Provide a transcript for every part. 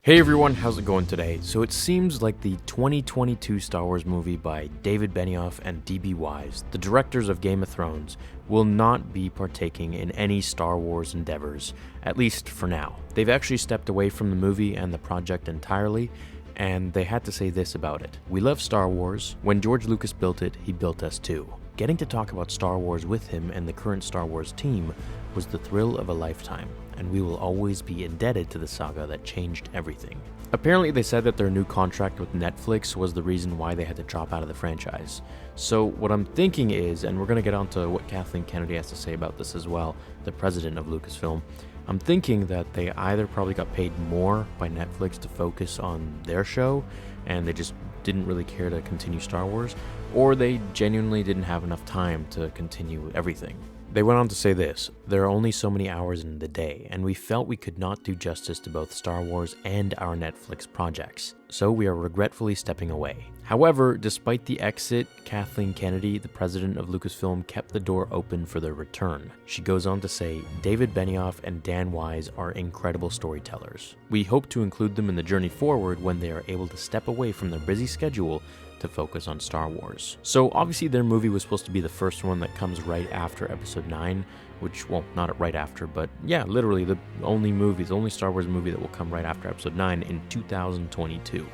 Hey everyone, how's it going today? So it seems like the 2022 Star Wars movie by David Benioff and D.B. Weiss, the directors of Game of Thrones, will not be partaking in any Star Wars endeavors, at least for now. They've actually stepped away from the movie and the project entirely, and they had to say this about it. We love Star Wars. When George Lucas built it, he built us too. Getting to talk about Star Wars with him and the current Star Wars team was the thrill of a lifetime, and we will always be indebted to the saga that changed everything. Apparently they said that their new contract with Netflix was the reason why they had to drop out of the franchise. So what I'm thinking is, and we're going to get onto what Kathleen Kennedy has to say about this as well, the president of Lucasfilm, I'm thinking that they either probably got paid more by Netflix to focus on their show, and they just didn't really care to continue Star Wars, or they genuinely didn't have enough time to continue everything. They went on to say this: there are only so many hours in the day, and we felt we could not do justice to both Star Wars and our Netflix projects, so we are regretfully stepping away. However, despite the exit, Kathleen Kennedy, the president of Lucasfilm, kept the door open for their return. She goes on to say, David Benioff and Dan Weiss are incredible storytellers. We hope to include them in the journey forward when they are able to step away from their busy schedule to focus on Star Wars. So obviously their movie was supposed to be the first one that comes right after Episode 9, which, well, not right after, but yeah, literally the only Star Wars movie that will come right after Episode 9 in 2022.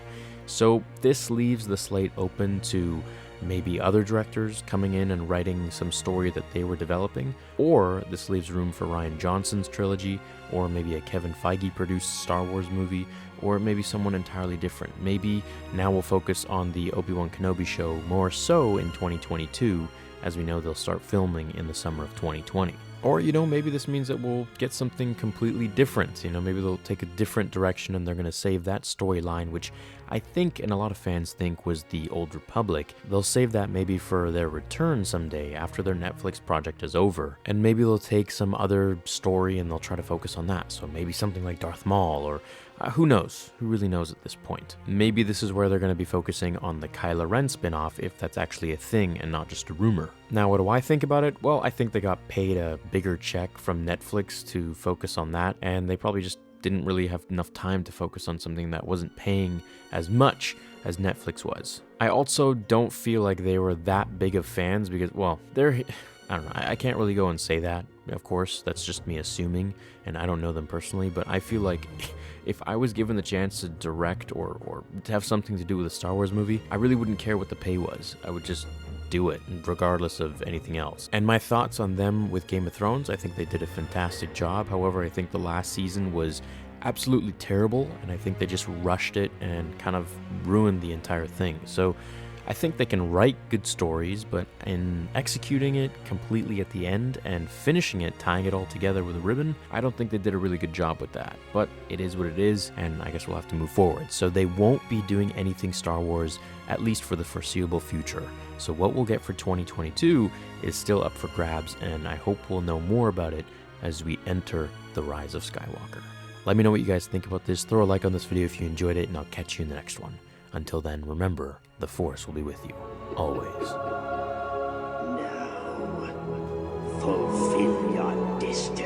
So this leaves the slate open to maybe other directors coming in and writing some story that they were developing, or this leaves room for Rian Johnson's trilogy, or maybe a Kevin Feige produced Star Wars movie, or maybe someone entirely different. Maybe now we'll focus on the Obi-Wan Kenobi show more so in 2022, as we know they'll start filming in the summer of 2020. Or, maybe this means that we'll get something completely different. Maybe they'll take a different direction and they're going to save that storyline, which I think, and a lot of fans think, was the Old Republic. They'll save that maybe for their return someday after their Netflix project is over. And maybe they'll take some other story and they'll try to focus on that. So maybe something like Darth Maul, or who knows? Who really knows at this point? Maybe this is where they're going to be focusing on the Kylo Ren spinoff, if that's actually a thing and not just a rumor. Now, what do I think about it? Well, I think they got paid a bigger check from Netflix to focus on that, and they probably just didn't really have enough time to focus on something that wasn't paying as much as Netflix was. I also don't feel like they were that big of fans because, well, I don't know, I can't really go and say that, of course, that's just me assuming, and I don't know them personally, but I feel like if I was given the chance to direct or to have something to do with a Star Wars movie, I really wouldn't care what the pay was. I would just do it, regardless of anything else. And my thoughts on them with Game of Thrones, I think they did a fantastic job. However, I think the last season was absolutely terrible, and I think they just rushed it and kind of ruined the entire thing. So I think they can write good stories, but in executing it completely at the end and finishing it, tying it all together with a ribbon, I don't think they did a really good job with that. But it is what it is, and I guess we'll have to move forward. So they won't be doing anything Star Wars, at least for the foreseeable future. So what we'll get for 2022 is still up for grabs, and I hope we'll know more about it as we enter the Rise of Skywalker. Let me know what you guys think about this. Throw a like on this video if you enjoyed it, and I'll catch you in the next one. Until then, remember, the Force will be with you, always. Now, fulfill your destiny.